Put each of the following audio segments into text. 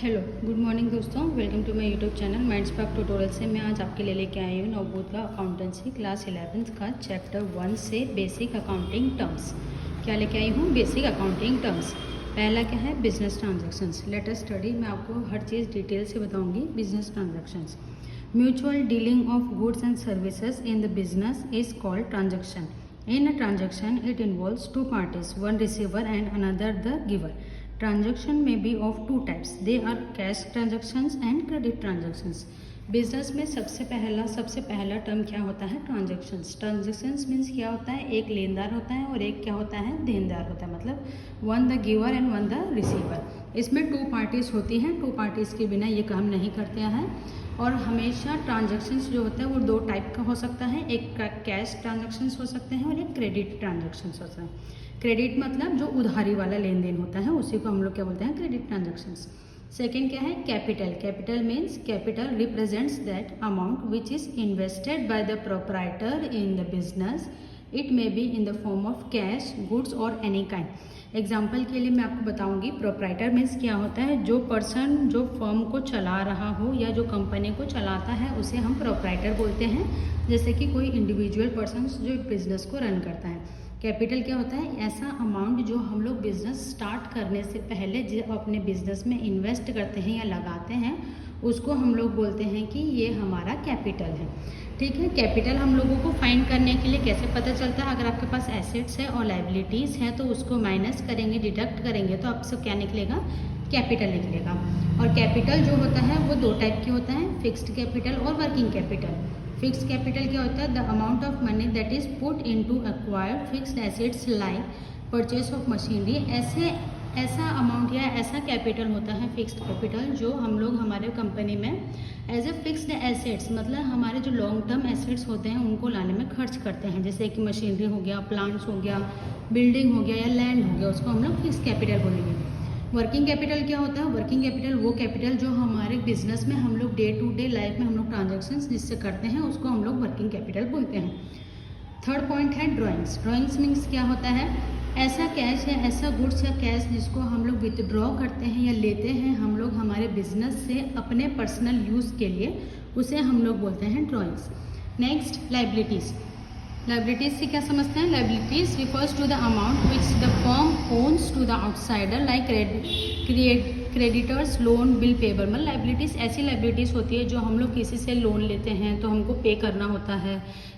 Hello good morning दोस्तों, welcome to my YouTube channel Mind Spark tutorial से मैं आज आपके लिए लेके आई हूँ नवबोध का अकाउंटेंसी क्लास 11th का चैप्टर 1 से बेसिक अकाउंटिंग टर्म्स। क्या लेके आई हूँ? Basic accounting terms. पहला क्या है? Business transactions. Let us study. मैं आपको हर चीज़ डिटेल से बताऊँगी। Business transactions, mutual dealing of goods and services in the business is called transaction. In a transaction, it involves two parties, one receiver and another the giver. Transaction may be of two types. They are cash transactions and credit transactions. Business में सबसे पहला term क्या होता है? Transactions. Transactions means क्या होता है? एक लेनदार होता है और एक क्या होता है? देनदार होता है. मतलब one the giver and one the receiver. इसमें टू पार्टीज होती हैं. टू पार्टीज के बिना ये काम नहीं करते हैं. और हमेशा ट्रांजैक्शंस जो होता है वो दो टाइप का हो सकता है. एक कैश ट्रांजैक्शंस हो सकते हैं और एक क्रेडिट ट्रांजैक्शंस होता है. क्रेडिट मतलब जो उधारी वाला लेन देन होता है उसी को हम लोग क्या बोलते हैं? Credit transactions. सेकेंड क्या है? Capital. Capital means capital represents that amount which is invested by the proprietor in the business. It may be in the form of cash, goods और एनी काइंड. एग्जाम्पल के लिए मैं आपको बताऊंगी. Proprietor means क्या होता है? जो पर्सन जो फर्म को चला रहा हो या जो कंपनी को चलाता है उसे हम प्रोप्राइटर बोलते हैं. जैसे कि कोई इंडिविजुअल पर्सन जो बिजनेस को रन करता है. कैपिटल क्या होता है? ऐसा अमाउंट जो हम लोग बिजनेस स्टार्ट करने से पहले जो अपने बिजनेस में इन्वेस्ट करते हैं या लगाते हैं उसको हम लोग बोलते हैं कि ये हमारा कैपिटल है. ठीक है. कैपिटल हम लोगों को फाइंड करने के लिए कैसे पता चलता है? अगर आपके पास एसेट्स है और लाइबिलिटीज़ है तो उसको माइनस करेंगे, डिडक्ट करेंगे तो आपसे क्या निकलेगा? कैपिटल निकलेगा. और कैपिटल जो होता है वो दो टाइप के होता है, फिक्स्ड कैपिटल और वर्किंग कैपिटल. फिक्स्ड कैपिटल क्या होता है? The amount of money that is put into acquired fixed assets like purchase of machinery. ऐसा अमाउंट या ऐसा कैपिटल होता है फिक्स्ड कैपिटल जो हम लोग हमारे कंपनी में एज ए फिक्स्ड एसेट्स मतलब हमारे जो लॉन्ग टर्म एसेट्स होते हैं उनको लाने में खर्च करते हैं. जैसे कि मशीनरी हो गया, प्लांट्स हो गया, बिल्डिंग हो गया या लैंड हो गया, उसको हम लोग फिक्स्ड कैपिटल बोलेंगे. वर्किंग कैपिटल क्या होता है? वर्किंग कैपिटल वो कैपिटल जो हमारे बिजनेस में हम लोग डे टू डे लाइफ में हम लोग ट्रांजेक्शन्स जिससे करते हैं उसको हम लोग वर्किंग कैपिटल बोलते हैं. थर्ड पॉइंट है ड्रॉइंग्स. ड्रॉइंग्स मीन्स क्या होता है? ऐसा कैश या ऐसा गुड्स या कैश जिसको हम लोग विथड्रॉ करते हैं या लेते हैं हम लोग हमारे बिजनेस से अपने पर्सनल यूज़ के लिए, उसे हम लोग बोलते हैं ड्रॉइंग्स. Next, liabilities. लाइबिलिटीज से क्या समझते हैं? Liabilities refers to the amount which the firm owns to the outsider like creditors, loan, bill payable. मतलब लाइबिलिटीज़ ऐसी लाइबिलिटीज़ होती है जो हम लोग किसी से लोन लेते हैं तो हमको पे करना होता है,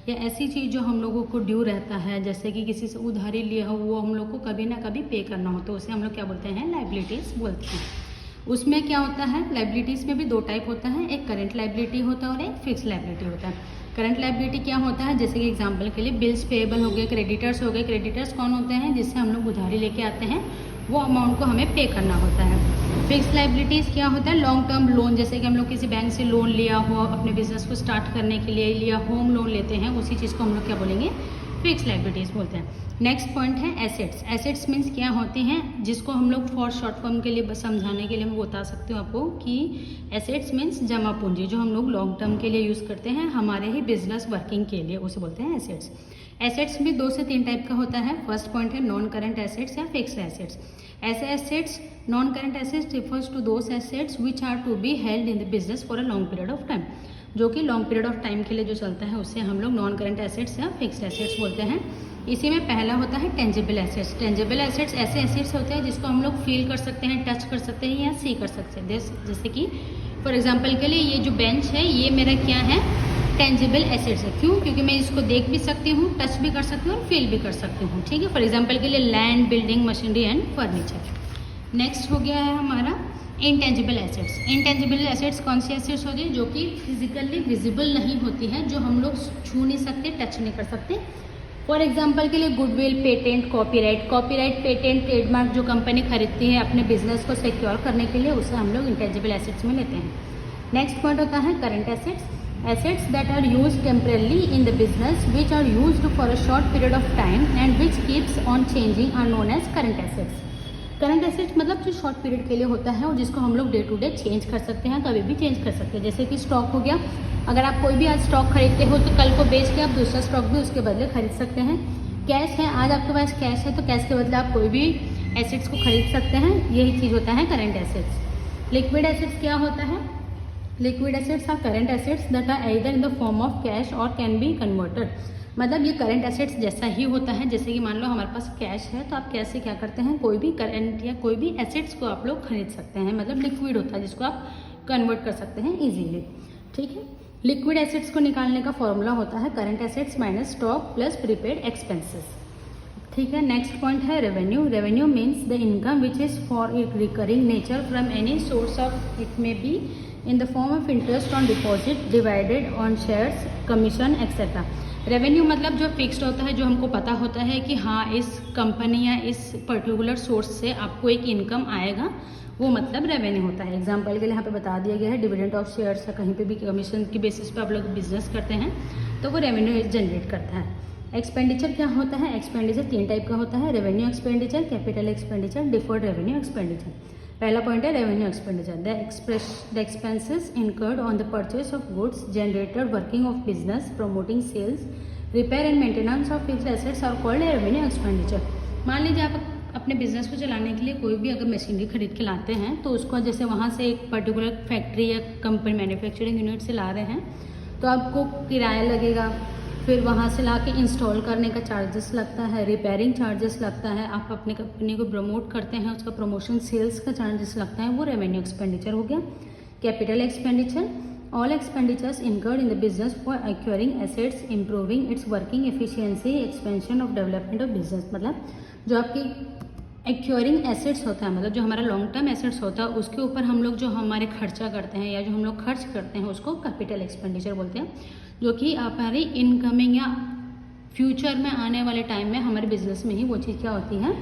या ऐसी चीज़ जो हम लोगों को ड्यू रहता है जैसे कि किसी से उधारी लिया हो वो हम लोग को कभी ना कभी पे करना हो तो उसे हम लोग क्या बोलते हैं? लाइबिलिटीज़ बोलते हैं. उसमें क्या होता है? लाइबिलिटीज़ में भी दो टाइप होता है. एक करंट लाइबिलिटी होता है और एक फिक्स लाइबिलिटी होता है. करंट लाइबिलिटी क्या होता है? जैसे कि एग्जांपल के लिए बिल्स पेएबल हो गए, क्रेडिटर्स हो गए. क्रेडिटर्स कौन होते हैं? जिससे हम लोग उधारी लेके आते हैं, वो अमाउंट को हमें पे करना होता है. फिक्स लाइबिलिटीज़ क्या होता है? Long term loan. जैसे कि हम लोग किसी बैंक से लोन लिया हो अपने बिजनेस को स्टार्ट करने के लिए, लिया होम लोन लेते हैं, उसी चीज़ को हम लोग क्या बोलेंगे? फिक्स लाइबिलिटीज़ बोलते हैं. नेक्स्ट पॉइंट है एसेट्स. एसेट्स मीन्स क्या होती हैं? जिसको हम लोग फॉर शॉर्ट फॉर्म के लिए समझाने के लिए मैं बता सकती हूँ आपको कि एसेट्स मीन्स जमा पूंजी जो हम लोग लॉन्ग टर्म के लिए यूज़ करते हैं हमारे ही बिजनेस वर्किंग के लिए, उसे बोलते हैं एसेट्स. एसेट्स भी 2 से 3 टाइप का होता है. फर्स्ट पॉइंट है नॉन करंट एसेट्स या फिक्स्ड एसेट्स. ऐसे assets, non current assets refers to those assets which are to be held in the business for a long period of time. जो कि लॉन्ग पीरियड ऑफ टाइम के लिए जो चलता है उसे हम लोग नॉन करंट एसेट्स या फिक्स्ड एसेट्स बोलते हैं. इसी में पहला होता है टेंजिबल एसेट्स. टेंजिबल एसेट्स ऐसे एसेट्स होते हैं जिसको हम लोग फील कर सकते हैं, टच कर सकते हैं या सी कर सकते हैं. जैसे कि फॉर एग्जांपल के लिए ये जो बेंच है ये मेरा क्या है? टेंजिबल एसेट्स है. क्यों? क्योंकि मैं इसको देख भी सकती हूँ, टच भी कर सकती हूँ और फील भी कर सकती हूँ. ठीक है. फॉर एग्जाम्पल के लिए land, building, machinery and furniture. Next हो गया है हमारा इंटेंजिबल एसेट्स. इंटेंजिबल एसेट्स कौन सी एसेट्स होती है? जो कि फिजिकली विजिबल नहीं होती हैं, जो हम लोग छू नहीं सकते, टच नहीं कर सकते. फॉर एग्जाम्पल के लिए goodwill, patent, copyright. Copyright, patent, trademark जो कंपनी खरीदती है अपने बिजनेस को सिक्योर करने के लिए उसे हम लोग इंटेंजिबल एसेट्स में लेते हैं. नेक्स्ट पॉइंट होता है current assets. Assets that are used temporarily in the business which are used for a short period of time and which keeps on changing are known as current assets. Current assets मतलब जो short period के लिए होता है और जिसको हम लोग डे टू डे चेंज कर सकते हैं, कभी भी चेंज कर सकते हैं. जैसे कि स्टॉक हो गया. अगर आप कोई भी आज स्टॉक खरीदते हो तो कल को बेच के आप दूसरा स्टॉक भी उसके बदले खरीद सकते हैं. कैश है, आज आपके पास कैश है तो कैश के बदले आप कोई भी एसेट्स को खरीद सकते हैं. यही चीज़ होता है करंट एसेट्स. लिक्विड एसेट्स क्या होता है? Liquid assets are current assets that are either in the form of cash और कैन बी कन्वर्टेड। मतलब ये करंट एसेट्स जैसा ही होता है, जैसे कि मान लो हमारे पास कैश है तो आप कैश से क्या करते हैं, कोई भी करंट या कोई भी एसेट्स को आप लोग खरीद सकते हैं। मतलब लिक्विड होता है जिसको आप कन्वर्ट कर सकते हैं इजीली। ठीक है, लिक्विड एसेट्स को निकालने का फॉर्मूला होता है current assets minus stock plus prepaid expenses. ठीक है, नेक्स्ट पॉइंट है revenue. Revenue means the income which is for a recurring nature from any source of, it may be in the form of interest on deposit divided on shares, commission etcetera. Revenue मतलब जो fixed होता है, जो हमको पता होता है कि हाँ इस कंपनी या इस पर्टिकुलर सोर्स से आपको एक इनकम आएगा, वो मतलब रेवेन्यू होता है। एग्जांपल के लिए यहाँ पे बता दिया गया है डिविडेंड ऑफ शेयर्स, या कहीं पे भी कमीशन की बेसिस पे आप लोग बिजनेस करते हैं तो वो रेवेन्यू जनरेट करता है। एक्सपेंडिचर क्या होता है? एक्सपेंडिचर 3 टाइप का होता है, revenue expenditure, capital expenditure, deferred revenue expenditure. पहला पॉइंट है revenue expenditure, the expenses incurred on the purchase of goods, generator, working of business, promoting sales, repair and maintenance of fixed assets are called revenue expenditure. मान लीजिए आप अपने business को चलाने के लिए कोई भी अगर मशीनरी खरीद के लाते हैं तो उसको जैसे वहाँ से एक पर्टिकुलर फैक्ट्री या कंपनी मैन्युफैक्चरिंग यूनिट से ला रहे हैं तो आपको किराया लगेगा, फिर वहाँ से ला के इंस्टॉल करने का चार्जेस लगता है, रिपेयरिंग चार्जेस लगता है, आप अपने कंपनी को प्रमोट करते हैं उसका प्रमोशन सेल्स का चार्जेस लगता है, वो रेवेन्यू एक्सपेंडिचर हो गया। Capital expenditure, all expenditures incurred in the business for acquiring assets, improving it's working efficiency, expansion of development of business. मतलब जो आपकी एक्वायरिंग एसेट्स होता है, मतलब जो हमारा लॉन्ग टर्म एसेट्स होता है उसके ऊपर हम लोग जो हमारे खर्चा करते हैं या जो हम लोग खर्च करते हैं उसको कैपिटल एक्सपेंडिचर बोलते हैं, जो कि हमारी इनकमिंग या फ्यूचर में आने वाले टाइम में हमारे बिजनेस में ही वो चीज़ क्या होती है,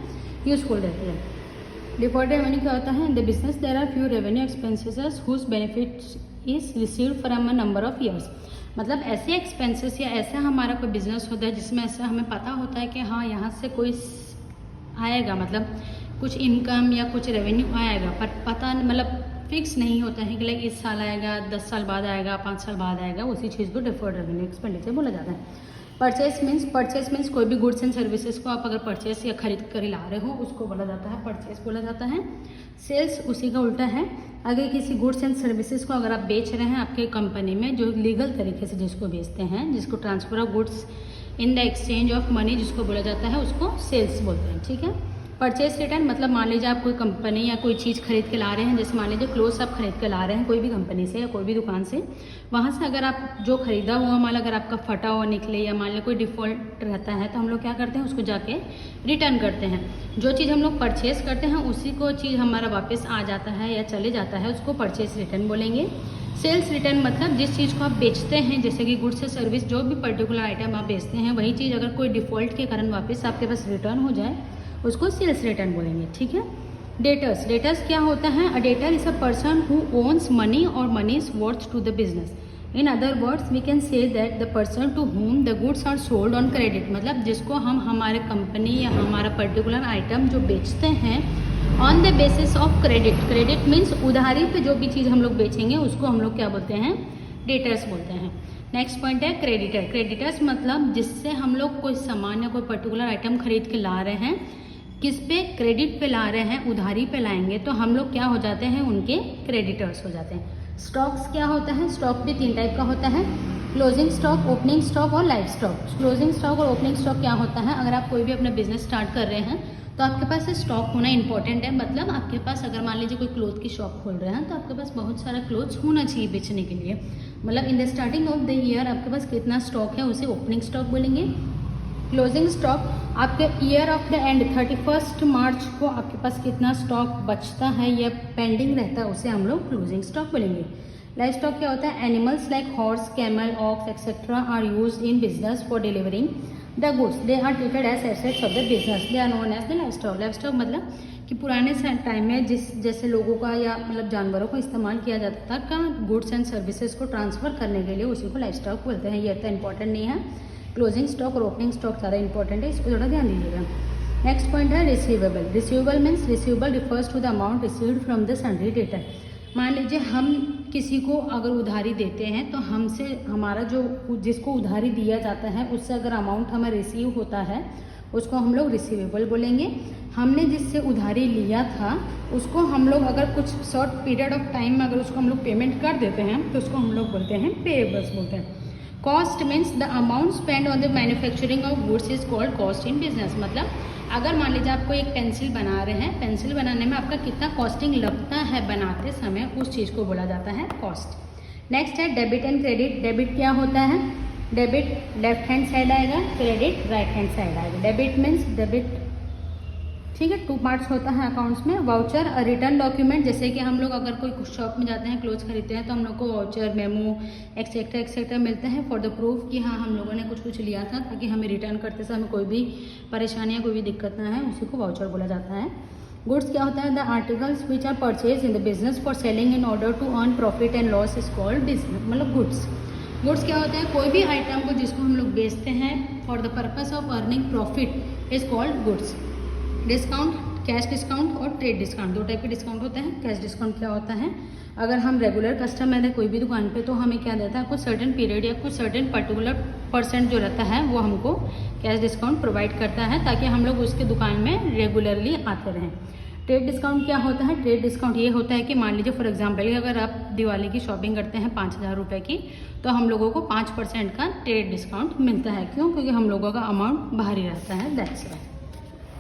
यूजफुल रहती है। डिफर्ड रेवेन्यू क्या होता है? In the business there are few revenue expenses whose benefits is received from a number of years. मतलब ऐसे एक्सपेंसेस या ऐसा हमारा कोई बिजनेस होता है जिसमें ऐसा हमें पता होता है कि हाँ यहाँ से कोई आएगा, मतलब कुछ इनकम या कुछ रेवेन्यू आएगा, पर पता मतलब फिक्स नहीं होता है कि लाइक इस साल आएगा, 10 साल बाद आएगा, 5 साल बाद आएगा, उसी चीज़ को डिफर्ड रेवेन्यू एक्सपेंडिचर बोला जाता है। परचेस मीन्स कोई भी गुड्स एंड सर्विसेज को आप अगर परचेस या खरीद कर ला रहे हो उसको बोला जाता है परचेस बोला जाता है। सेल्स उसी का उल्टा है, अगर किसी गुड्स एंड सर्विसेज को अगर आप बेच रहे हैं आपके कंपनी में, जो लीगल तरीके से जिसको बेचते हैं, जिसको transfer of goods in the exchange of money जिसको बोला जाता है, उसको सेल्स बोलते हैं। ठीक है, परचेस रिटर्न मतलब मान लीजिए आप कोई कंपनी या कोई चीज़ खरीद के ला रहे हैं, जैसे मान लीजिए क्लोथ्स आप खरीद के ला रहे हैं कोई भी कंपनी से या कोई भी दुकान से, वहाँ से अगर आप जो खरीदा हुआ माल अगर आपका फटा हुआ निकले या मान लीजिए कोई डिफ़ॉल्ट रहता है तो हम लोग क्या करते हैं, उसको जाके रिटर्न करते हैं। जो चीज़ हम लोग परचेस करते हैं उसी को चीज़ हमारा वापस आ जाता है या चले जाता है, उसको परचेस रिटर्न बोलेंगे। सेल्स रिटर्न मतलब जिस चीज़ को आप बेचते हैं, जैसे कि गुड्स या सर्विस, जो भी पर्टिकुलर आइटम आप बेचते हैं, वही चीज़ अगर कोई डिफ़ॉल्ट के कारण वापस आपके पास रिटर्न हो जाए उसको सेल्स रिटर्न बोलेंगे। ठीक है, डेटर्स क्या होता है? A debtor is a person who owes money और money is worth to the business. In other words we can say that the person to whom the goods are sold on credit, मतलब जिसको हम हमारे company या हमारा particular item जो बेचते हैं on the basis of credit. Credit means उधारी पे जो भी चीज़ हम लोग बेचेंगे उसको हम लोग क्या बोलते हैं, डेटर्स बोलते हैं। नेक्स्ट पॉइंट है क्रेडिटर। क्रेडिटर्स मतलब जिससे हम लोग कोई सामान या कोई पर्टिकुलर आइटम खरीद के ला रहे हैं, किस पे, क्रेडिट पे ला रहे हैं, उधारी पे लाएंगे तो हम लोग क्या हो जाते हैं, उनके क्रेडिटर्स हो जाते हैं। स्टॉक्स क्या होता है? स्टॉक भी 3 टाइप का होता है, क्लोजिंग स्टॉक, ओपनिंग स्टॉक और लाइव स्टॉक। क्लोजिंग स्टॉक और ओपनिंग स्टॉक क्या होता है? अगर आप कोई भी अपना बिजनेस स्टार्ट कर रहे हैं तो आपके पास स्टॉक होना इंपॉर्टेंट है। मतलब आपके पास अगर मान लीजिए कोई क्लोथ की शॉप खोल रहे हैं तो आपके पास बहुत सारा क्लोथ्स होना चाहिए बेचने के लिए। मतलब in the starting of the year आपके पास कितना स्टॉक है उसे ओपनिंग स्टॉक बोलेंगे। क्लोजिंग स्टॉक आपके ईयर ऑफ द एंड 31 मार्च को आपके पास कितना स्टॉक बचता है या पेंडिंग रहता है उसे हम लोग क्लोजिंग स्टॉक बोलेंगे। लाइव स्टॉक क्या होता है? Animals like horse, camel, ox etcetera are used in business for delivering the goods, they are treated as assets of the business, they are known as the live stock. Live stock मतलब कि पुराने time में जैसे लोगों का या मतलब जानवरों को इस्तेमाल किया जाता था का गुड्स एंड सर्विसेज को ट्रांसफर करने के लिए, उसी को लाइव स्टॉक बोलते हैं। ये इतना इंपॉर्टेंट नहीं है, क्लोजिंग स्टॉक और ओपनिंग स्टॉक ज़्यादा इंपॉर्टेंट है, इसको थोड़ा ध्यान दीजिएगा। नेक्स्ट पॉइंट है receivable. Receivable means receivable refers to the amount received from the sundry debtor. मान लीजिए हम किसी को अगर उधारी देते हैं तो हमसे हमारा जो जिसको उधारी दिया जाता है उससे अगर अमाउंट हमें रिसीव होता है उसको हम लोग रिसीवेबल बोलेंगे। हमने जिससे उधारी लिया था उसको हम लोग अगर कुछ शॉर्ट पीरियड ऑफ टाइम में अगर उसको हम लोग पेमेंट कर देते हैं तो उसको हम लोग बोलते हैं पेएबल्स बोलते हैं। Cost means the amount spend on the manufacturing of goods is called cost in business. मतलब अगर मान लीजिए आपको एक पेंसिल बना रहे हैं, पेंसिल बनाने में आपका कितना कॉस्टिंग लगता है बनाते समय, उस चीज़ को बोला जाता है कॉस्ट। नेक्स्ट है डेबिट एंड क्रेडिट। डेबिट क्या होता है? डेबिट लेफ्ट हैंड साइड आएगा, क्रेडिट राइट हैंड साइड आएगा। डेबिट मीन्स डेबिट, ठीक है, 2 पार्ट्स होता है अकाउंट्स में। वाउचर रिटर्न डॉक्यूमेंट, जैसे कि हम लोग अगर कोई कुछ शॉप में जाते हैं, क्लोथ्स खरीदते हैं तो हम लोग को वाउचर, मेमो एक्सेट्रा एक्सेट्रा मिलते हैं फॉर द प्रूफ कि हाँ हम लोगों ने कुछ लिया था, ताकि हमें रिटर्न करते समय कोई भी परेशानी या कोई भी दिक्कत ना है, उसी को वाउचर बोला जाता है। गुड्स क्या होता है? The articles which are purchase in the business for selling in order to earn profit and loss is called business, मतलब गुड्स। गुड्स क्या होता है? कोई भी आइटम को जिसको हम लोग बेचते हैं for the purpose of earning profit is called goods. Discount, cash discount और ट्रेड डिस्काउंट, 2 टाइप के डिस्काउंट होते हैं। कैश डिस्काउंट क्या होता है? अगर हम रेगुलर कस्टमर है कोई भी दुकान पे तो हमें क्या देता है, कुछ सर्टेन पीरियड या कुछ सर्टेन पर्टिकुलर % जो रहता है वो हमको कैश डिस्काउंट प्रोवाइड करता है, ताकि हम लोग उसके दुकान में रेगुलरली आते रहें। ट्रेड डिस्काउंट क्या होता है? ट्रेड डिस्काउंट ये होता है कि मान लीजिए फॉर एग्जांपल अगर आप दिवाली की शॉपिंग करते हैं 5,000 रुपये की, तो हम लोगों को 5% का ट्रेड डिस्काउंट मिलता है। क्यों? क्योंकि हम लोगों का अमाउंट भारी रहता है, दैट्स राइट।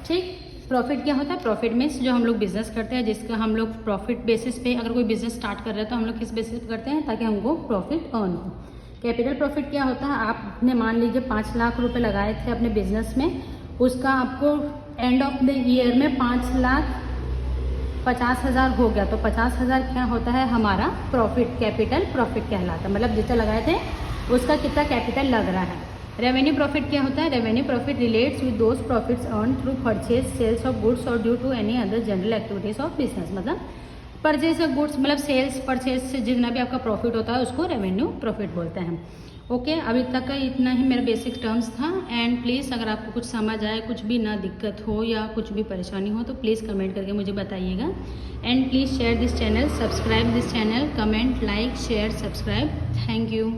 ठीक। प्रॉफिट क्या होता है? प्रॉफिट मीन्स जो हम लोग बिजनेस करते हैं, जिसका हम लोग प्रॉफिट बेसिस पे अगर कोई बिजनेस स्टार्ट कर रहे हैं तो हम लोग किस बेसिस पे करते हैं, ताकि हमको प्रॉफिट अर्न हो। कैपिटल प्रॉफिट क्या होता है? आपने मान लीजिए 5 लाख रुपए लगाए थे अपने बिजनेस में, उसका आपको एंड ऑफ द ईयर में 5,50,000 हो गया, तो 50,000 क्या होता है हमारा प्रॉफिट, कैपिटल प्रॉफिट कहलाता है। मतलब जितना लगाए थे उसका कितना कैपिटल लग रहा है। रेवेन्यू प्रॉफिट क्या होता है? Revenue profit relates with those profits earn through purchase sales of goods और due to any other general activities of business. मतलब परचेज ऑफ गुड्स मतलब सेल्स परचेज से जितना भी आपका प्रॉफिट होता है उसको रेवेन्यू प्रॉफिट बोलते हैं। ओके, अभी तक का इतना ही मेरा बेसिक टर्म्स था। एंड प्लीज़ अगर आपको कुछ समझ आए, कुछ भी ना दिक्कत हो या कुछ भी परेशानी हो तो प्लीज़ कमेंट करके मुझे बताइएगा। And please share this channel, subscribe this channel, comment, like, share, subscribe. Thank you.